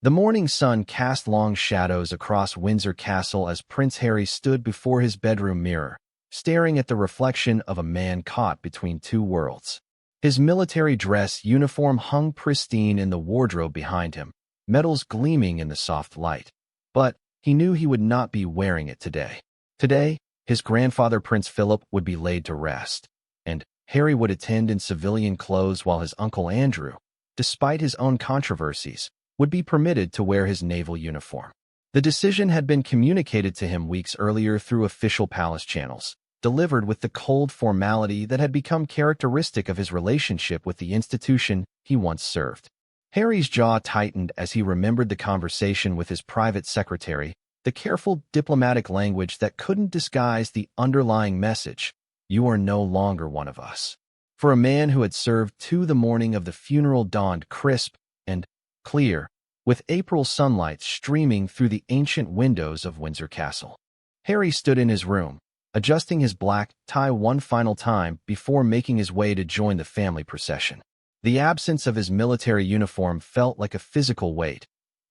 The morning sun cast long shadows across Windsor Castle as Prince Harry stood before his bedroom mirror, staring at the reflection of a man caught between two worlds. His military dress uniform hung pristine in the wardrobe behind him, medals gleaming in the soft light. But he knew he would not be wearing it today. Today, his grandfather Prince Philip would be laid to rest, and Harry would attend in civilian clothes while his uncle Andrew, despite his own controversies, would be permitted to wear his naval uniform. The decision had been communicated to him weeks earlier through official palace channels, delivered with the cold formality that had become characteristic of his relationship with the institution he once served. Harry's jaw tightened as he remembered the conversation with his private secretary, the careful diplomatic language that couldn't disguise the underlying message: "You are no longer one of us." For a man who had served to the morning of the funeral dawned crisp and clear, with April sunlight streaming through the ancient windows of Windsor Castle. Harry stood in his room, adjusting his black tie one final time before making his way to join the family procession. The absence of his military uniform felt like a physical weight,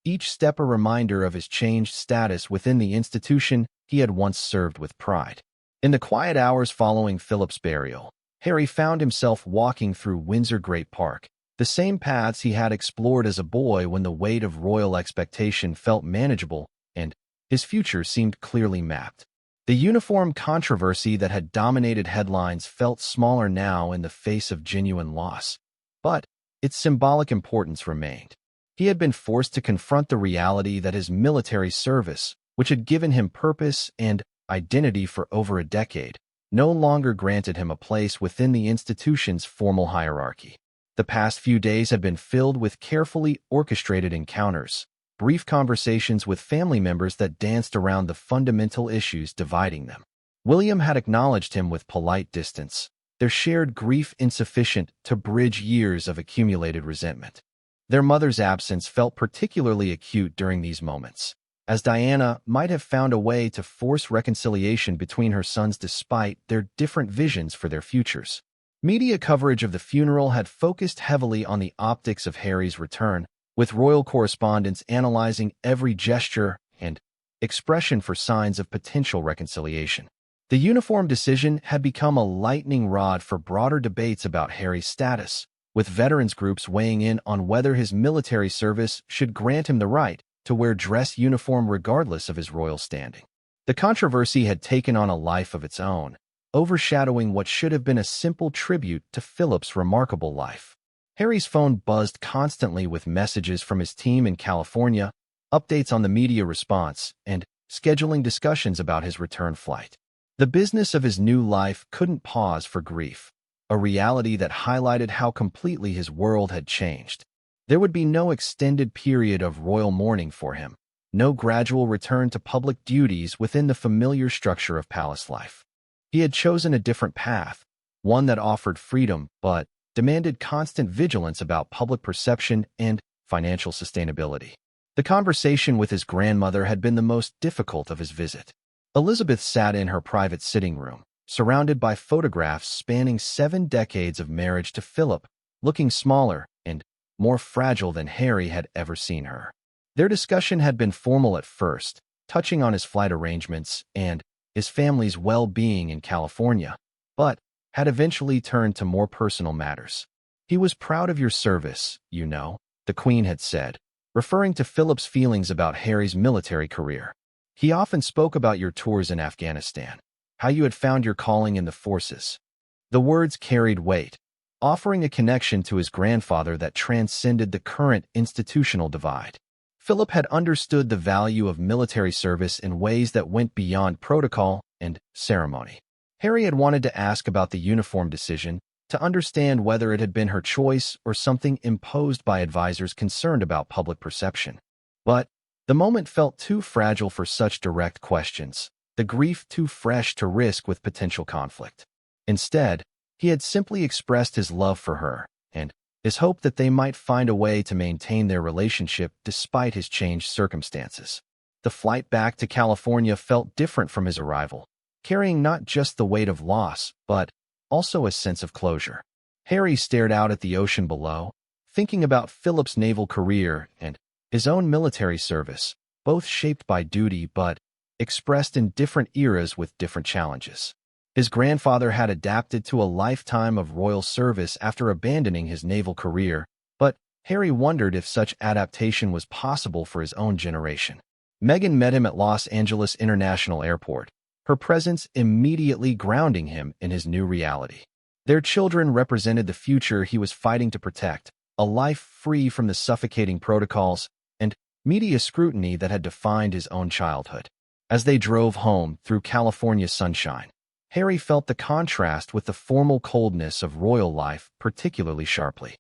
each step a reminder of his changed status within the institution he had once served with pride. In the quiet hours following Philip's burial, Harry found himself walking through Windsor Great Park, the same paths he had explored as a boy when the weight of royal expectation felt manageable and his future seemed clearly mapped. The uniform controversy that had dominated headlines felt smaller now in the face of genuine loss, but its symbolic importance remained. He had been forced to confront the reality that his military service, which had given him purpose and identity for over a decade, no longer granted him a place within the institution's formal hierarchy. The past few days had been filled with carefully orchestrated encounters, brief conversations with family members that danced around the fundamental issues dividing them. William had acknowledged him with polite distance, their shared grief insufficient to bridge years of accumulated resentment. Their mother's absence felt particularly acute during these moments, as Diana might have found a way to force reconciliation between her sons despite their different visions for their futures. Media coverage of the funeral had focused heavily on the optics of Harry's return, with royal correspondents analyzing every gesture and expression for signs of potential reconciliation. The uniform decision had become a lightning rod for broader debates about Harry's status, with veterans groups weighing in on whether his military service should grant him the right to wear dress uniform regardless of his royal standing. The controversy had taken on a life of its own, overshadowing what should have been a simple tribute to Philip's remarkable life. Harry's phone buzzed constantly with messages from his team in California, updates on the media response, and scheduling discussions about his return flight. The business of his new life couldn't pause for grief, a reality that highlighted how completely his world had changed. There would be no extended period of royal mourning for him, no gradual return to public duties within the familiar structure of palace life. He had chosen a different path, one that offered freedom but demanded constant vigilance about public perception and financial sustainability. The conversation with his grandmother had been the most difficult of his visit. Elizabeth sat in her private sitting room, surrounded by photographs spanning 7 decades of marriage to Philip, looking smaller and more fragile than Harry had ever seen her. Their discussion had been formal at first, touching on his flight arrangements and his family's well-being in California, but had eventually turned to more personal matters. "He was proud of your service, you know," the Queen had said, referring to Philip's feelings about Harry's military career. "He often spoke about your tours in Afghanistan, how you had found your calling in the forces." The words carried weight, offering a connection to his grandfather that transcended the current institutional divide. Philip had understood the value of military service in ways that went beyond protocol and ceremony. Harry had wanted to ask about the uniform decision, to understand whether it had been her choice or something imposed by advisors concerned about public perception. But the moment felt too fragile for such direct questions, the grief too fresh to risk with potential conflict. Instead, he had simply expressed his love for her and his hope that they might find a way to maintain their relationship despite his changed circumstances. The flight back to California felt different from his arrival, carrying not just the weight of loss, but also a sense of closure. Harry stared out at the ocean below, thinking about Philip's naval career and his own military service, both shaped by duty but expressed in different eras with different challenges. His grandfather had adapted to a lifetime of royal service after abandoning his naval career, but Harry wondered if such adaptation was possible for his own generation. Meghan met him at Los Angeles International Airport, her presence immediately grounding him in his new reality. Their children represented the future he was fighting to protect, a life free from the suffocating protocols and media scrutiny that had defined his own childhood. As they drove home through California's sunshine, Harry felt the contrast with the formal coldness of royal life particularly sharply.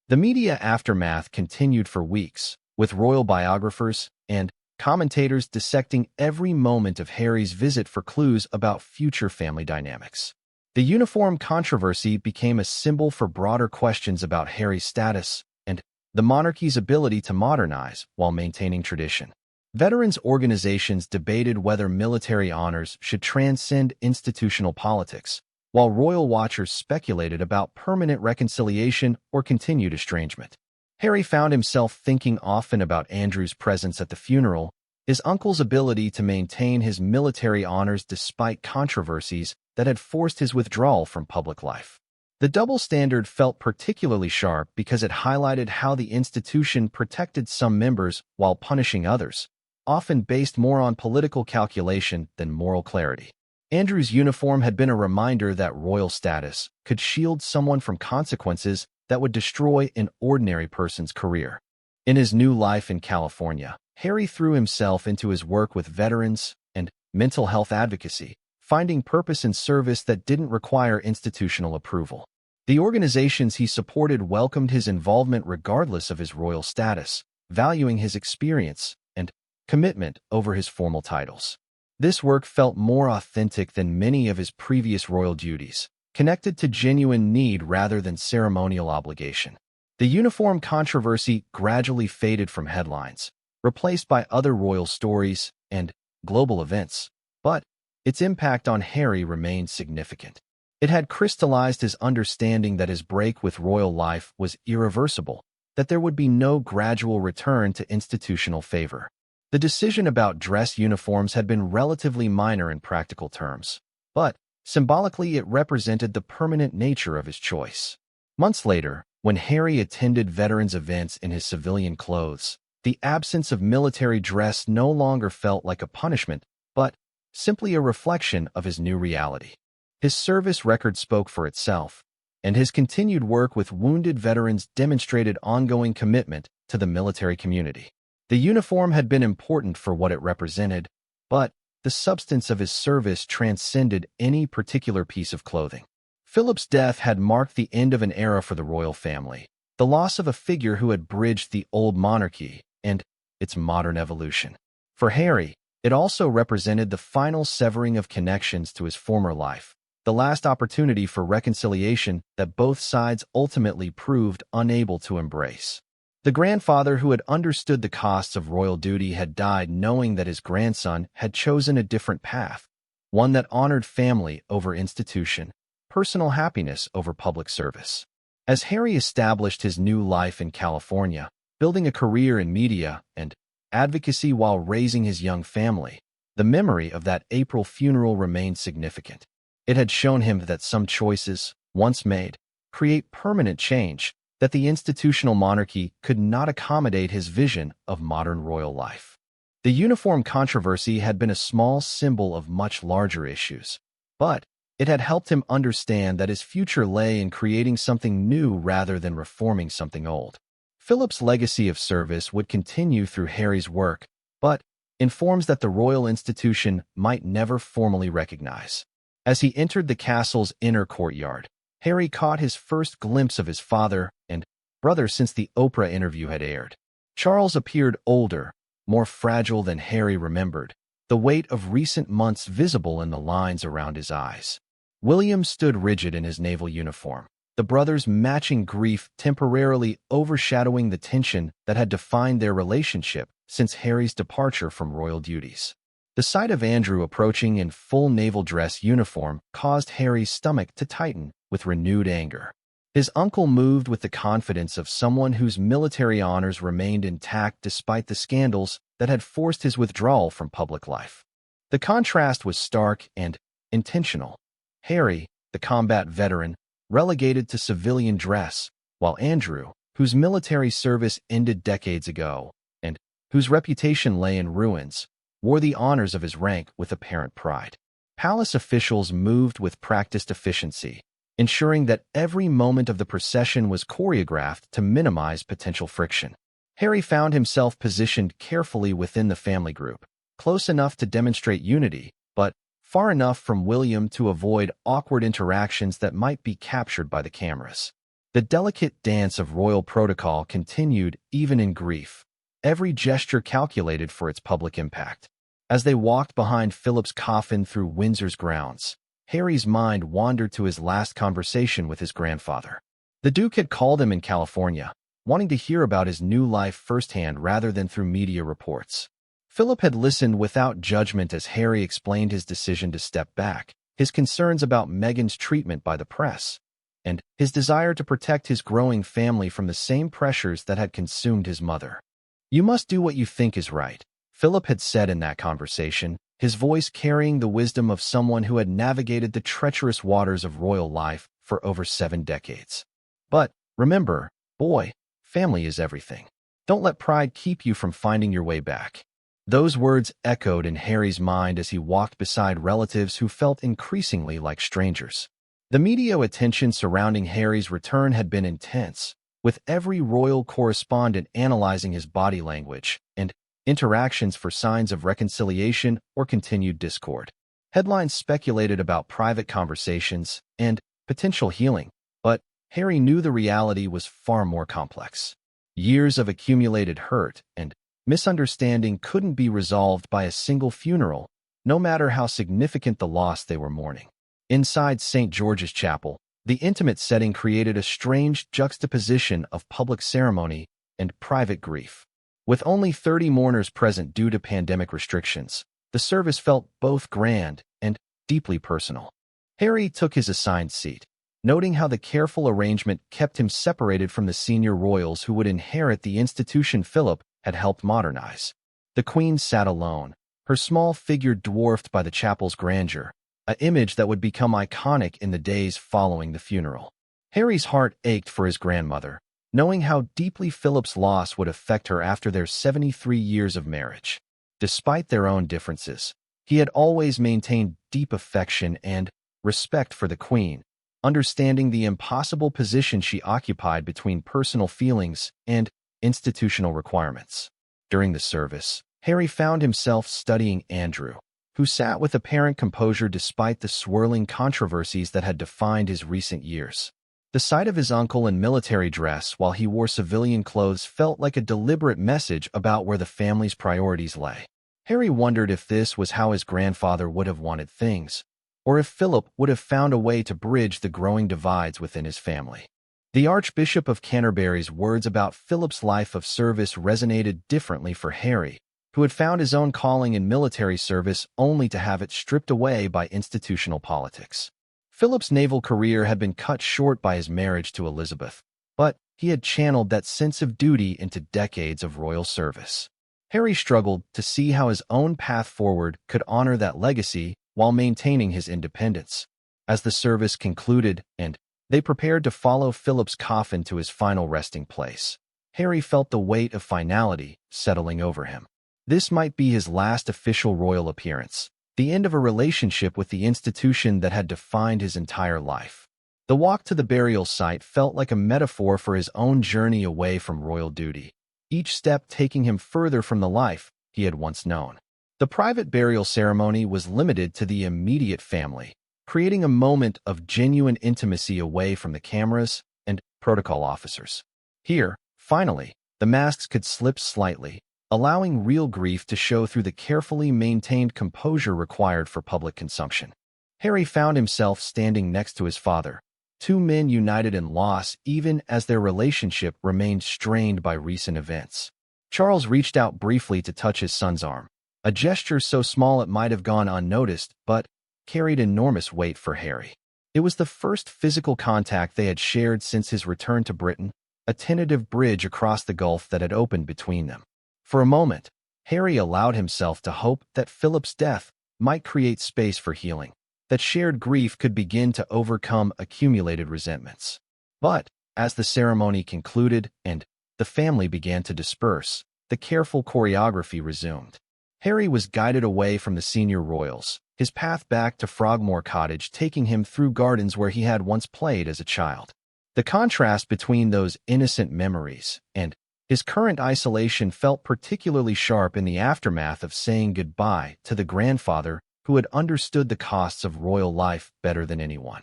The media aftermath continued for weeks, with royal biographers and commentators dissecting every moment of Harry's visit for clues about future family dynamics. The uniform controversy became a symbol for broader questions about Harry's status and the monarchy's ability to modernize while maintaining tradition. Veterans organizations debated whether military honors should transcend institutional politics, while royal watchers speculated about permanent reconciliation or continued estrangement. Harry found himself thinking often about Andrew's presence at the funeral, his uncle's ability to maintain his military honors despite controversies that had forced his withdrawal from public life. The double standard felt particularly sharp because it highlighted how the institution protected some members while punishing others, often based more on political calculation than moral clarity. Andrew's uniform had been a reminder that royal status could shield someone from consequences that would destroy an ordinary person's career. In his new life in California, Harry threw himself into his work with veterans and mental health advocacy, finding purpose in service that didn't require institutional approval. The organizations he supported welcomed his involvement regardless of his royal status, valuing his experience and commitment over his formal titles. This work felt more authentic than many of his previous royal duties, connected to genuine need rather than ceremonial obligation. The uniform controversy gradually faded from headlines, replaced by other royal stories and global events, but its impact on Harry remained significant. It had crystallized his understanding that his break with royal life was irreversible, that there would be no gradual return to institutional favor. The decision about dress uniforms had been relatively minor in practical terms, but symbolically it represented the permanent nature of his choice. Months later, when Harry attended veterans' events in his civilian clothes, the absence of military dress no longer felt like a punishment, but simply a reflection of his new reality. His service record spoke for itself, and his continued work with wounded veterans demonstrated ongoing commitment to the military community. The uniform had been important for what it represented, but the substance of his service transcended any particular piece of clothing. Philip's death had marked the end of an era for the royal family, the loss of a figure who had bridged the old monarchy and its modern evolution. For Harry, it also represented the final severing of connections to his former life, the last opportunity for reconciliation that both sides ultimately proved unable to embrace. The grandfather who had understood the costs of royal duty had died knowing that his grandson had chosen a different path, one that honored family over institution, personal happiness over public service. As Harry established his new life in California, building a career in media and advocacy while raising his young family, the memory of that April funeral remained significant. It had shown him that some choices, once made, create permanent change, that the institutional monarchy could not accommodate his vision of modern royal life. The uniform controversy had been a small symbol of much larger issues, but it had helped him understand that his future lay in creating something new rather than reforming something old. Philip's legacy of service would continue through Harry's work, but in forms that the royal institution might never formally recognize. As he entered the castle's inner courtyard, Harry caught his first glimpse of his father and brother since the Oprah interview had aired. Charles appeared older, more fragile than Harry remembered, the weight of recent months visible in the lines around his eyes. William stood rigid in his naval uniform, the brothers' matching grief temporarily overshadowing the tension that had defined their relationship since Harry's departure from royal duties. The sight of Andrew approaching in full naval dress uniform caused Harry's stomach to tighten with renewed anger. His uncle moved with the confidence of someone whose military honors remained intact despite the scandals that had forced his withdrawal from public life. The contrast was stark and intentional. Harry, the combat veteran, relegated to civilian dress, while Andrew, whose military service ended decades ago, and whose reputation lay in ruins, wore the honors of his rank with apparent pride. Palace officials moved with practiced efficiency, ensuring that every moment of the procession was choreographed to minimize potential friction. Harry found himself positioned carefully within the family group, close enough to demonstrate unity, but far enough from William to avoid awkward interactions that might be captured by the cameras. The delicate dance of royal protocol continued even in grief, every gesture calculated for its public impact. As they walked behind Philip's coffin through Windsor's grounds, Harry's mind wandered to his last conversation with his grandfather. The Duke had called him in California, wanting to hear about his new life firsthand rather than through media reports. Philip had listened without judgment as Harry explained his decision to step back, his concerns about Meghan's treatment by the press, and his desire to protect his growing family from the same pressures that had consumed his mother. "You must do what you think is right," Philip had said in that conversation, his voice carrying the wisdom of someone who had navigated the treacherous waters of royal life for over 7 decades. "But remember, boy, family is everything. Don't let pride keep you from finding your way back." Those words echoed in Harry's mind as he walked beside relatives who felt increasingly like strangers. The media attention surrounding Harry's return had been intense, with every royal correspondent analyzing his body language and interactions for signs of reconciliation or continued discord. Headlines speculated about private conversations and potential healing, but Harry knew the reality was far more complex. Years of accumulated hurt and misunderstanding couldn't be resolved by a single funeral, no matter how significant the loss they were mourning. Inside St. George's Chapel, the intimate setting created a strange juxtaposition of public ceremony and private grief. With only 30 mourners present due to pandemic restrictions, the service felt both grand and deeply personal. Harry took his assigned seat, noting how the careful arrangement kept him separated from the senior royals who would inherit the institution Philip had helped modernize. The Queen sat alone, her small figure dwarfed by the chapel's grandeur, an image that would become iconic in the days following the funeral. Harry's heart ached for his grandmother, knowing how deeply Philip's loss would affect her after their 73 years of marriage. Despite their own differences, he had always maintained deep affection and respect for the Queen, understanding the impossible position she occupied between personal feelings and institutional requirements. During the service, Harry found himself studying Andrew, who sat with apparent composure despite the swirling controversies that had defined his recent years. The sight of his uncle in military dress while he wore civilian clothes felt like a deliberate message about where the family's priorities lay. Harry wondered if this was how his grandfather would have wanted things, or if Philip would have found a way to bridge the growing divides within his family. The Archbishop of Canterbury's words about Philip's life of service resonated differently for Harry, who had found his own calling in military service only to have it stripped away by institutional politics. Philip's naval career had been cut short by his marriage to Elizabeth, but he had channeled that sense of duty into decades of royal service. Harry struggled to see how his own path forward could honor that legacy while maintaining his independence. As the service concluded and they prepared to follow Philip's coffin to his final resting place, Harry felt the weight of finality settling over him. This might be his last official royal appearance, the end of a relationship with the institution that had defined his entire life. The walk to the burial site felt like a metaphor for his own journey away from royal duty, each step taking him further from the life he had once known. The private burial ceremony was limited to the immediate family, creating a moment of genuine intimacy away from the cameras and protocol officers. Here, finally, the masks could slip slightly, allowing real grief to show through the carefully maintained composure required for public consumption. Harry found himself standing next to his father, two men united in loss even as their relationship remained strained by recent events. Charles reached out briefly to touch his son's arm, a gesture so small it might have gone unnoticed, but carried enormous weight for Harry. It was the first physical contact they had shared since his return to Britain, a tentative bridge across the gulf that had opened between them. For a moment, Harry allowed himself to hope that Philip's death might create space for healing, that shared grief could begin to overcome accumulated resentments. But, as the ceremony concluded and the family began to disperse, the careful choreography resumed. Harry was guided away from the senior royals, his path back to Frogmore Cottage taking him through gardens where he had once played as a child. The contrast between those innocent memories and his current isolation felt particularly sharp in the aftermath of saying goodbye to the grandfather who had understood the costs of royal life better than anyone.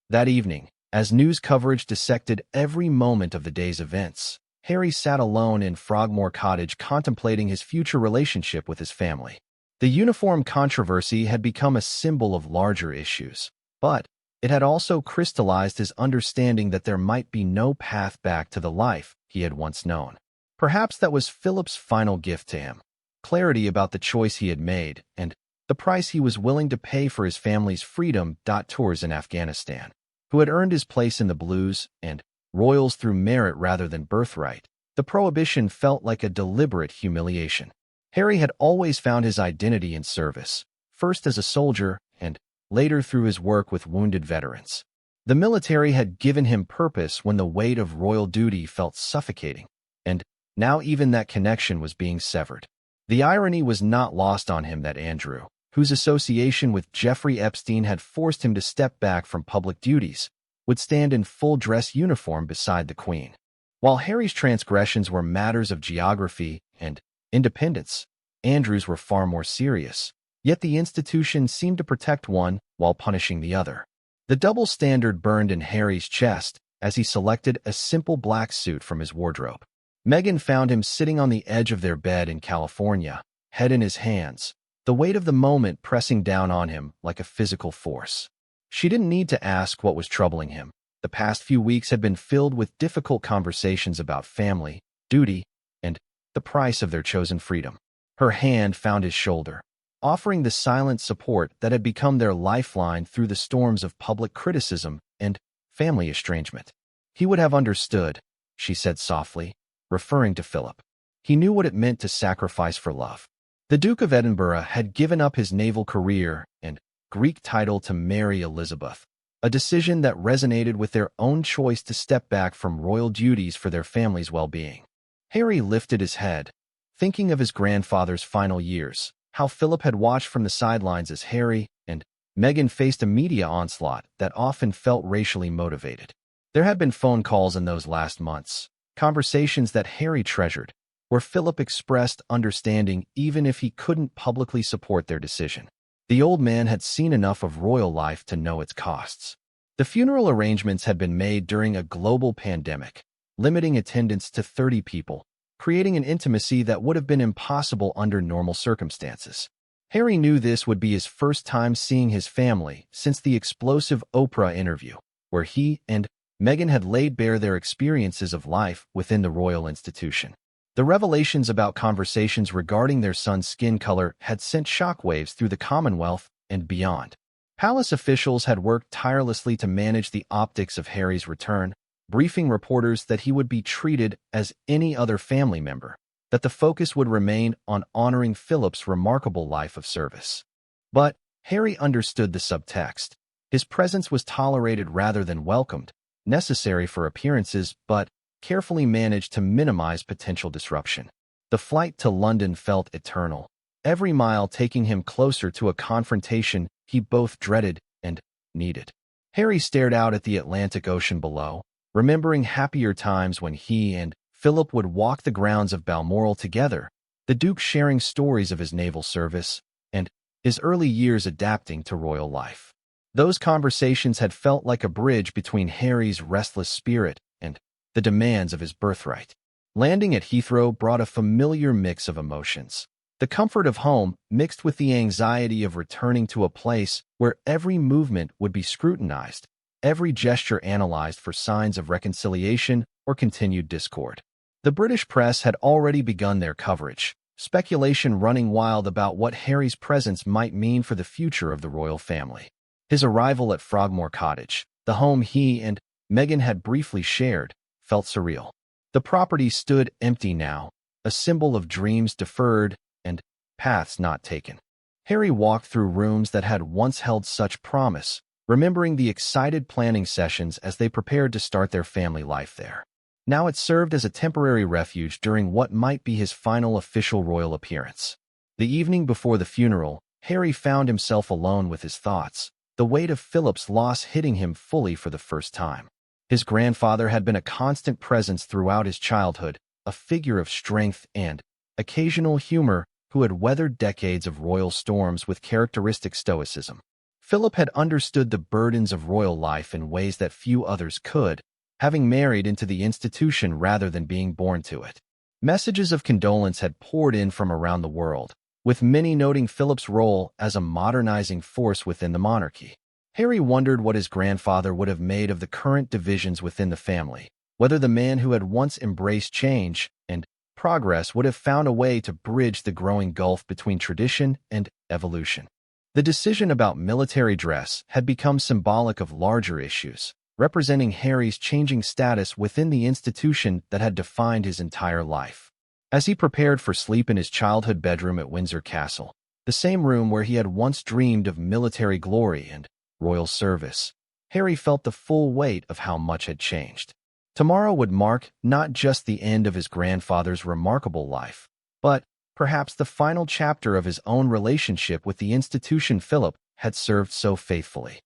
That evening, as news coverage dissected every moment of the day's events, Harry sat alone in Frogmore Cottage contemplating his future relationship with his family. The uniform controversy had become a symbol of larger issues, but it had also crystallized his understanding that there might be no path back to the life he had once known. Perhaps that was Philip's final gift to him, clarity about the choice he had made and the price he was willing to pay for his family's freedom. Tours in Afghanistan, who had earned his place in the Blues and royals through merit rather than birthright. The prohibition felt like a deliberate humiliation. Harry had always found his identity in service, first as a soldier and later through his work with wounded veterans. The military had given him purpose when the weight of royal duty felt suffocating, and now even that connection was being severed. The irony was not lost on him that Andrew, whose association with Jeffrey Epstein had forced him to step back from public duties, would stand in full dress uniform beside the Queen. While Harry's transgressions were matters of geography and independence, Andrew's were far more serious, yet the institution seemed to protect one while punishing the other. The double standard burned in Harry's chest as he selected a simple black suit from his wardrobe. Meghan found him sitting on the edge of their bed in California, head in his hands, the weight of the moment pressing down on him like a physical force. She didn't need to ask what was troubling him. The past few weeks had been filled with difficult conversations about family, duty, and the price of their chosen freedom. Her hand found his shoulder, offering the silent support that had become their lifeline through the storms of public criticism and family estrangement. He would have understood, she said softly, referring to Philip. He knew what it meant to sacrifice for love. The Duke of Edinburgh had given up his naval career and Greek title to marry Elizabeth, a decision that resonated with their own choice to step back from royal duties for their family's well-being. Harry lifted his head, thinking of his grandfather's final years, how Philip had watched from the sidelines as Harry and Meghan faced a media onslaught that often felt racially motivated. There had been phone calls in those last months, conversations that Harry treasured, where Philip expressed understanding even if he couldn't publicly support their decision. The old man had seen enough of royal life to know its costs. The funeral arrangements had been made during a global pandemic, limiting attendance to 30 people, creating an intimacy that would have been impossible under normal circumstances. Harry knew this would be his first time seeing his family since the explosive Oprah interview, where he and Meghan had laid bare their experiences of life within the royal institution. The revelations about conversations regarding their son's skin color had sent shockwaves through the Commonwealth and beyond. Palace officials had worked tirelessly to manage the optics of Harry's return, briefing reporters that he would be treated as any other family member, that the focus would remain on honoring Philip's remarkable life of service. But Harry understood the subtext. His presence was tolerated rather than welcomed, necessary for appearances, but carefully managed to minimize potential disruption. The flight to London felt eternal, every mile taking him closer to a confrontation he both dreaded and needed. Harry stared out at the Atlantic Ocean below, remembering happier times when he and Philip would walk the grounds of Balmoral together, the Duke sharing stories of his naval service and his early years adapting to royal life. Those conversations had felt like a bridge between Harry's restless spirit and the demands of his birthright. Landing at Heathrow brought a familiar mix of emotions. The comfort of home mixed with the anxiety of returning to a place where every movement would be scrutinized, every gesture analyzed for signs of reconciliation or continued discord. The British press had already begun their coverage, speculation running wild about what Harry's presence might mean for the future of the royal family. His arrival at Frogmore Cottage, the home he and Megan had briefly shared, felt surreal. The property stood empty now, a symbol of dreams deferred and paths not taken. Harry walked through rooms that had once held such promise, remembering the excited planning sessions as they prepared to start their family life there. Now it served as a temporary refuge during what might be his final official royal appearance. The evening before the funeral, Harry found himself alone with his thoughts, the weight of Philip's loss hitting him fully for the first time. His grandfather had been a constant presence throughout his childhood, a figure of strength and occasional humor who had weathered decades of royal storms with characteristic stoicism. Philip had understood the burdens of royal life in ways that few others could, having married into the institution rather than being born to it. Messages of condolence had poured in from around the world, with many noting Philip's role as a modernizing force within the monarchy. Harry wondered what his grandfather would have made of the current divisions within the family, whether the man who had once embraced change and progress would have found a way to bridge the growing gulf between tradition and evolution. The decision about military dress had become symbolic of larger issues, representing Harry's changing status within the institution that had defined his entire life. As he prepared for sleep in his childhood bedroom at Windsor Castle, the same room where he had once dreamed of military glory and royal service, Harry felt the full weight of how much had changed. Tomorrow would mark not just the end of his grandfather's remarkable life, but perhaps the final chapter of his own relationship with the institution Philip had served so faithfully.